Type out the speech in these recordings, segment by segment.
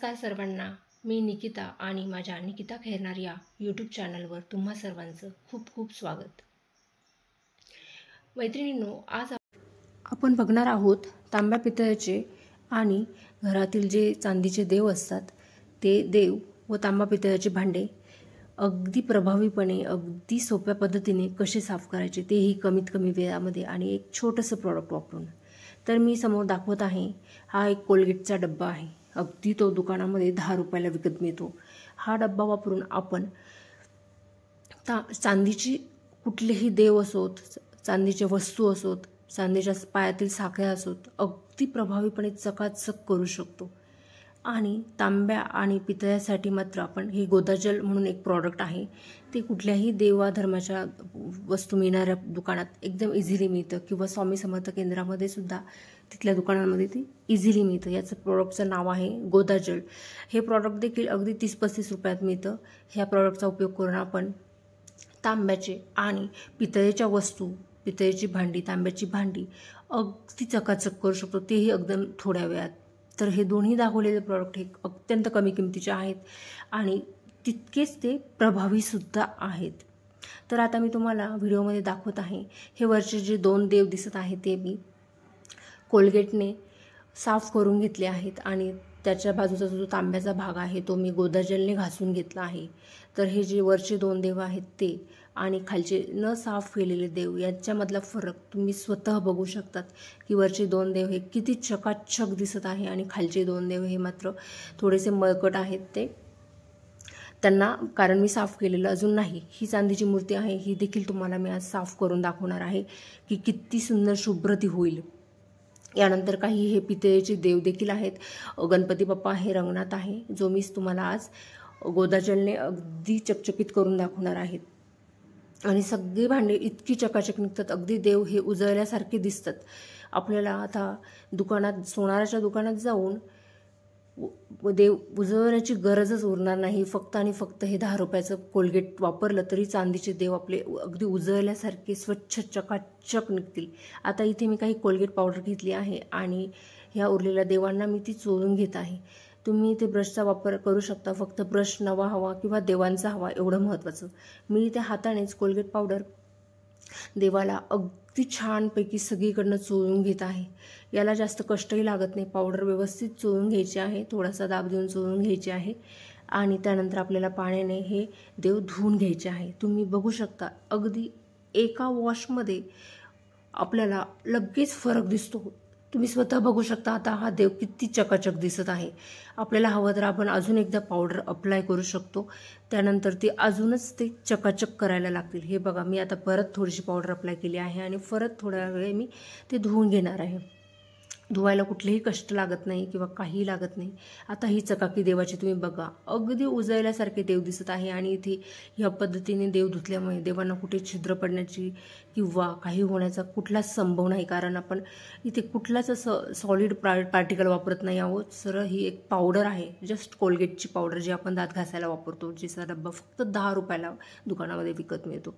नमस्कार सर्वांना, मी निकिता आणि माझ्या निकिता खेरनार या यूट्यूब चॅनलवर तुम्हा सर्वांचं खूप खूप स्वागत. मैत्रिणींनो, आज आपण बघणार आहोत तांब्या पितळाचे आणि घरातील जे चांदीचे देव असतात ते देव व तांबा पितळाचे भांडे अगदी प्रभावीपणे अगदी सोप्या पद्धतीने कसे साफ करायचे तेही कमीत कमी वेळामध्ये आणि एक छोटंसं प्रॉडक्ट वापरून. तर मी समोर दाखवत आहे, हा एक कोलगेटचा डब्बा आहे. अगदी तो दुकानामध्ये 10 रुपयाला विकत मिळतो. हा डब्बा वापरून आपण चांदीची कुठलेही देव असोत, चांदीच्या वस्तू असोत, चांदीच्या पायातील साखळ्या असोत अगदी प्रभावीपणे चकाचक करू शकतो. आणि तांब्या आणि पितळ्यासाठी मात्र आपण हे गोदाजल म्हणून एक प्रॉडक्ट आहे, ते कुठल्याही देवाधर्माच्या वस्तू मिळणाऱ्या दुकानात एकदम इझिली मिळतं किंवा स्वामी समर्थ केंद्रामध्ये सुद्धा तिथल्या दुकानांमध्ये ते इझिली मिळतं. याचं प्रॉडक्टचं नाव आहे गोदाजल. हे प्रॉडक्ट देखील अगदी 30-35 रुपयात मिळतं. ह्या प्रॉडक्टचा उपयोग करून आपण तांब्याचे आणि पितळेच्या वस्तू, पितळेची भांडी, तांब्याची भांडी अगदी चकाचक करू शकतो, तेही एकदम थोड्या वेळात. तर हे दोन्ही दाखवलेले प्रॉडक्ट हे अत्यंत कमी किमतीचे आहेत आणि तितकेच ते प्रभावीसुद्धा आहेत. तर आता मी तुम्हाला व्हिडिओमध्ये दाखवत आहे. हे वरचे जे 2 देव दिसत आहेत ते मी कोलगेटने साफ करून घेतले आहेत आणि त्याच्या बाजूचा जो तांब्याचा भाग आहे तो मी गोदाजलने घासून घेतला आहे. तर हे जे वरचे 2 देव आहेत ते आणि खालचे न साफ केलेले देव यांच्यामधला फरक तुम्ही स्वतः बघू शकतात की वरचे 2 देव हे किती चकाचक दिसत आहे आणि खालचे 2 देव हे मात्र थोडेसे मळकट आहेत. ते त्यांना कारण मी साफ केलेलं अजून नाही. ही चांदीची मूर्ती आहे, ही देखील तुम्हाला मी आज साफ करून दाखवणार आहे की किती सुंदर शुभ्र ती होईल. यानंतर काही हे पितळेचे देव देखील आहेत. गणपती बाप्पा हे रंगणात आहे, जो मी तुम्हाला आज गोदाजलने अगदी चकचकीत करून दाखवणार आहेत. आणि सगळी भांडे इतकी चकाचक निघतात, अगदी देव हे उजळल्यासारखे दिसतात. आपल्याला आता दुकानात, सोनाराच्या दुकानात जाऊन देव उजळण्याची गरजच उरणार नाही. फक्त आणि फक्त हे 10 रुपयाचं कोलगेट वापरलं तरी चांदीचे देव आपले अगदी उजळल्यासारखे स्वच्छ चकाचक निघतील. आता इथे मी काही कोलगेट पावडर घेतली आहे आणि ह्या उरलेल्या देवांना मी ती चोळून घेत आहे. तुम्ही इथे ब्रशचा वापर करू शकता, फक्त ब्रश नवा हवा किंवा देवांचा हवा एवढं महत्त्वाचं. मी इथे हातानेच कोलगेट पावडर देवाला अगदी छानपैकी सगळीकडनं चोळून घेत आहे. याला जास्त कष्टही लागत नाही. पावडर व्यवस्थित चोळून घ्यायची आहे, थोडासा दाब देऊन चोळून घ्यायची आहे आणि त्यानंतर आपल्याला पाण्याने हे देव धुवून घ्यायचे आहे. तुम्ही बघू शकता अगदी एका वॉशमध्ये आपल्याला लगेच फरक दिसतो. तुम्ही स्वतः बघू शकता आता हा देव किती चकाचक दिसत आहे. आपल्याला हवं तर आपण अजून एकदा पावडर अप्लाय करू शकतो, त्यानंतर ते अजूनच ते चकाचक करायला लागतील. हे बघा, मी आता परत थोडीशी पावडर अप्लाय केली आहे आणि परत थोड्या वेळ मी ते धुवून घेणार आहे. धुवायला कुठलेही कष्ट लागत नाही किंवा काही लागत नाही. आता ही चकाकी देवाची तुम्ही बघा, अगदी उजळल्यासारखे देव दिसत आहे आणि इथे ह्या पद्धतीने देव धुतल्यामुळे देवांना कुठे छिद्र पडण्याची किंवा काही होण्याचा कुठलाच संभव नाही. कारण आपण इथे कुठलाच असं सॉलिड पार्टिकल वापरत नाही आहोत. सरळ ही एक पावडर आहे, जस्ट कोलगेटची पावडर जी आपण दात घासायला वापरतो, जिचा डब्बा फक्त 10 रुपयाला दुकानामध्ये विकत मिळतो.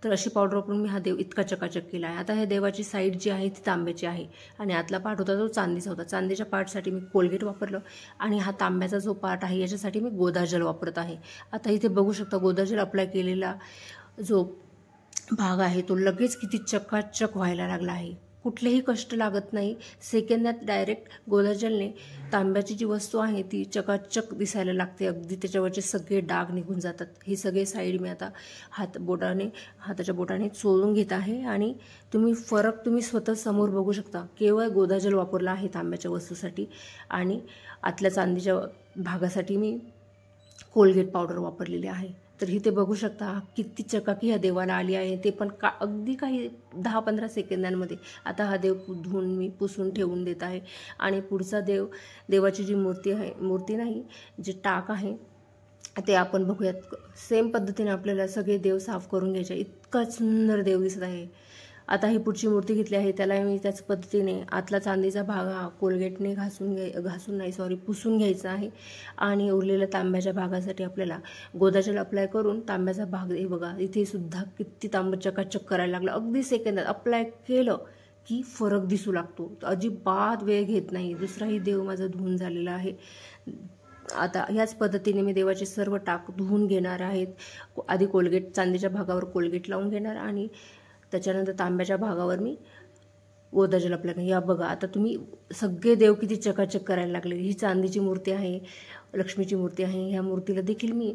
तर अशी पावडर वापरून मी हा देव इतका चकाचक केला आहे. आता ह्या देवाची साईड जी आहे ती तांब्याची आहे आणि आतला पार्ट होता तो चांदीचा होता. चांदीच्या पार्टसाठी मी कोलगेट वापरलं आणि हा तांब्याचा जो पार्ट आहे याच्यासाठी मी गोदाजल वापरत आहे. आता इथे बघू शकता गोदाजल अप्लाय केलेला जो भाग आहे तो लगेच किती चकाचक व्हायला लागला आहे. कुठलेही कष्ट लागत नाही. सेकंदात डायरेक्ट गोदाजलने तांब्याची जी वस्तू आहे ती चकाचक दिसायला लागते. अगदी त्याच्यावरचे सगळे डाग निघून जातात. हे सगळे साईड मी आता हाताच्या बोटाने चोळून घेत आहे आणि फरक तुम्ही स्वतः समोर बघू शकता. केवळ गोदाजल वापरला आहे तांब्याच्या वस्तूसाठी आणि आतल्या चांदीच्या भागासाठी मी कोलगेट पावडर वापरलेली आहे. तर इथे बघू शकता किती चकाकी ह्या देवाला आली आहे, ते पण अगदी काही 10-15 सेकंदांमध्ये. आता हा देव धुवून मी पुसून ठेवून देत आहे आणि पुढचा देवाची जी मूर्ती नाही, जे टाक आहे ते आपण बघूयात. सेम पद्धतीने आपल्याला सगळे देव साफ करून घ्यायचे. इतका सुंदर देव दिसत आहे. आता ही पुढची मूर्ती घेतली आहे, त्याला मी त्याच पद्धतीने आतला चांदीचा भाग हा कोलगेटने पुसून घ्यायचा आहे आणि उरलेल्या तांब्याच्या भागासाठी आपल्याला गोदाजल अप्लाय करून तांब्याचा भाग, हे बघा इथे सुद्धा किती तांबं चकाचक करायला लागलं. अगदी सेकंदात अप्लाय केलं की फरक दिसू लागतो. अजिबात वेळ घेत नाही. दुसराही देव माझा धुवून झालेला आहे. आता ह्याच पद्धतीने मी देवाचे सर्व टाक धुवून घेणार आहेत. आधी कोलगेट, चांदीच्या भागावर कोलगेट लावून घेणार आणि त्याच्यानंतर तांब्याच्या भागावर मी गोदाजल अप्लाय करणार. या बघा, आता तुम्ही सगळे देव किती चकाचक करायला लागले. ही चांदीची मूर्ती आहे, लक्ष्मीची मूर्ती आहे. ह्या मूर्तीला देखील मी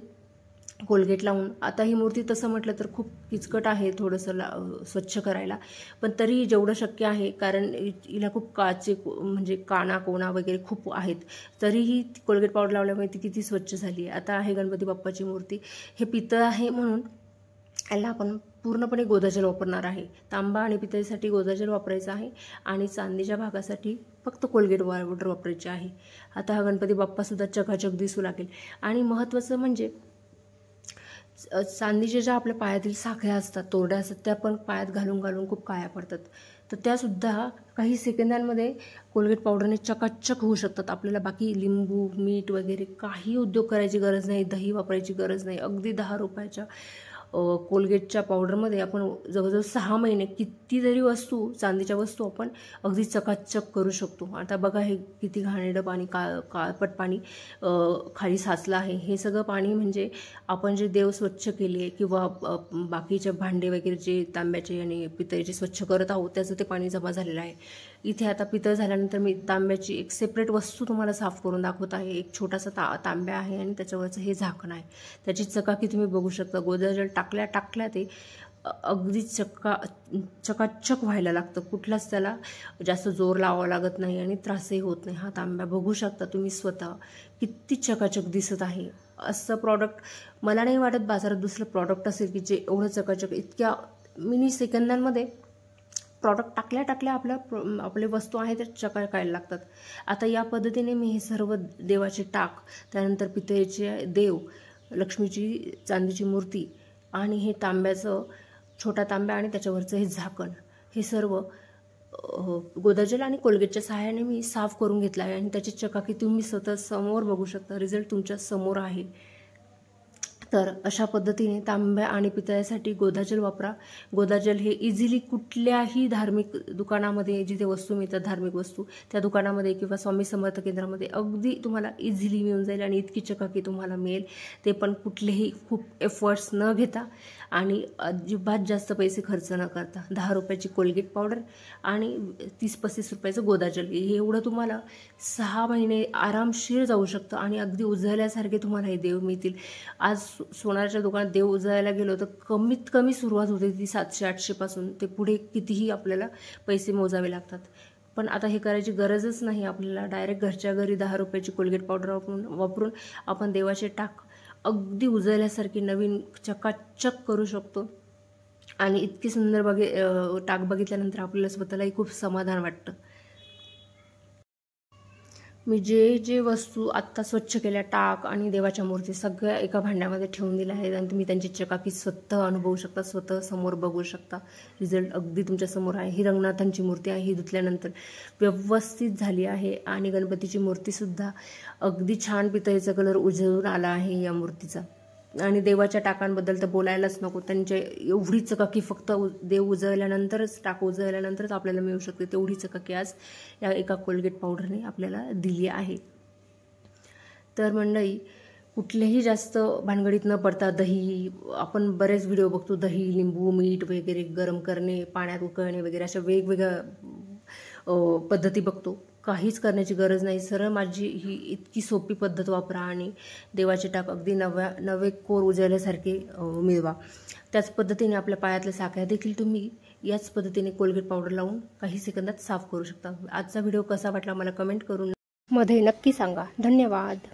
कोलगेट लावून, आता ही मूर्ती तसं म्हटलं तर खूप किचकट आहे थोडंसं स्वच्छ करायला, पण तरी जेवढं शक्य आहे, कारण हिला खूप काचे म्हणजे काना कोणा वगैरे खूप आहेत, तरीही कोलगेट पावडर लावल्यामुळे ती किती स्वच्छ झाली. आता आहे गणपती बाप्पाची मूर्ती. हे पितळ आहे म्हणून याला आपण पूर्णपणे गोदाजल वापरणार आहे. तांबा आणि पितळीसाठी गोदाजल वापरायचं आहे आणि चांदीच्या भागासाठी फक्त कोलगेट पावडर वापरायची आहे. आता हा गणपती बाप्पासुद्धा चकाचक दिसू लागेल. आणि महत्त्वाचं म्हणजे चांदीच्या ज्या आपल्या पायातील साखळ्या असतात, तोरड्या असतात, त्या पण पायात घालून घालून खूप काळ्या पडतात, तर त्यासुद्धा काही सेकंदांमध्ये कोलगेट पावडरने चकाचक होऊ शकतात. आपल्याला बाकी लिंबू, मीठ वगैरे काही उद्योग करायची गरज नाही, दही वापरायची गरज नाही. अगदी 10 रुपयाच्या कोलगेटच्या पावडरमध्ये आपण जवळजवळ 6 महिने कितीतरी वस्तू, चांदीच्या वस्तू आपण अगदी चकाचक करू शकतो. आता बघा, हे किती घाणेरडं पाणी, काळपट पाणी खाली साचलं आहे. हे सगळं पाणी म्हणजे आपण जे देव स्वच्छ केले किंवा बाकीचे भांडे वगैरे जे तांब्याचे आणि पितळेचे स्वच्छ करत आहोत, त्याचं ते पाणी जमा झालेलं आहे. इथे आता पितळ झाल्यानंतर मी तांब्याची एक सेपरेट वस्तू तुम्हाला साफ करून दाखवत आहे. एक छोटासा तांब्या आहे आणि त्याच्यावरचं हे झाकण आहे. त्याची चकाकी तुम्ही बघू शकता. गोदाजल टाकल्या ते अगदी चकाचक व्हायला लागतं. कुठलाच त्याला जास्त जोर लावावा लागत नाही आणि त्रासही होत नाही. हा तांब्या बघू शकता तुम्ही स्वतः किती चकाचक दिसत आहे. असं प्रॉडक्ट मला नाही वाटत बाजारात दुसरं प्रॉडक्ट असेल की जे एवढं चकाचक, इतक्या मिनी सेकंदांमध्ये प्रॉडक्ट टाकल्या आपले वस्तू आहेत त्या चकाकायला लागतात. आता या पद्धतीने मी हे सर्व देवाचे टाक, त्यानंतर पितळेचे देव, लक्ष्मीची चांदीची मूर्ती आणि हे तांब्याचं छोटा तांब्या आणि त्याच्यावरचं हे झाकण, हे सर्व गोदाजल आणि कोलगेटच्या सहाय्याने मी साफ करून घेतलं आहे आणि त्याची चकाकी तुम्ही स्वतः समोर बघू शकता. रिझल्ट तुमच्या समोर आहे. तर अशा पद्धतीने तांब्या आणि पितळ्यासाठी गोदाजल वापरा. गोदाजल हे इझिली कुठल्याही धार्मिक दुकानामध्ये, जिथे वस्तू मिळतात धार्मिक वस्तू, त्या दुकानामध्ये किंवा स्वामी समर्थ केंद्रामध्ये अगदी तुम्हाला इझिली मिळून जाईल आणि इतकी चकाकी तुम्हाला मिळेल, ते पण कुठलेही खूप एफर्ट्स न घेता आणि अजिबात जास्त पैसे खर्च न करता. 10 रुपयाची कोलगेट पावडर आणि 30-35 रुपयाचं गोदाजल, हे एवढं तुम्हाला 6 महिने आरामशीर जाऊ शकतं आणि अगदी उजळल्यासारखे तुम्हाला हे देव मिळतील. आज सोनाराच्या दुकानात देव उजळायला गेलो तर कमीत कमी सुरुवात होते ती 700-800 पासून, ते पुढे कितीही आपल्याला पैसे मोजावे लागतात. पण आता हे करायची गरजच नाही. आपल्याला डायरेक्ट घरच्या घरी 10 रुपयाची कोलगेट पावडर वापरून आपण देवाचे टाक अगदी उजळल्यासारखी नवीन चकाचक करू शकतो. आणि इतकी सुंदर टाक बघितल्यानंतर आपल्याला स्वतःलाही खूप समाधान वाटतं. मी जे वस्तू आत्ता स्वच्छ केल्या, टाक आणि देवाच्या मूर्ती सगळ्या एका भांड्यामध्ये ठेवून दिल्या आहेत आणि तुम्ही त्यांची चकाकी स्वतः अनुभवू शकता, स्वतः समोर बघू शकता. रिझल्ट अगदी तुमच्या समोर आहे. ही रंगनाथांची मूर्ती आहे. ही धुतल्यानंतर व्यवस्थित झाली आहे आणि गणपतीची मूर्तीसुद्धा अगदी छान पितळेचा कलर उजळून आला आहे या मूर्तीचा. आणि देवाच्या टाकांबद्दल तर बोलायलाच नको. त्यांच्या एवढी चकाकी फक्त देव उजळल्यानंतरच, टाक उजळल्यानंतरच आपल्याला मिळू शकते. तेवढी चकाकी आज या एका कोलगेट पावडरने आपल्याला दिली आहे. तर मंडळी, कुठलेही जास्त भानगडीत न पडता दही, आपण बरेच व्हिडिओ बघतो, दही, लिंबू, मीठ वगैरे गरम करणे, पाण्यात उकळणे वगैरे अशा वेगवेगळ्या पद्धती बघतो. काहीच करण्याची गरज नाही. सरळ माझी ही इतकी सोपी पद्धत वापरा आणि देवाचे टाक अगदी नवे कोर उजळल्यासारखे मिळवा. त्याच पद्धतीने आपल्या पायातल्या साखळ्या देखील तुम्ही याच पद्धतीने कोलगेट पावडर लावून काही सेकंदात साफ करू शकता. आजचा व्हिडिओ कसा वाटला मला कमेंट करून मध्ये नक्की सांगा. धन्यवाद.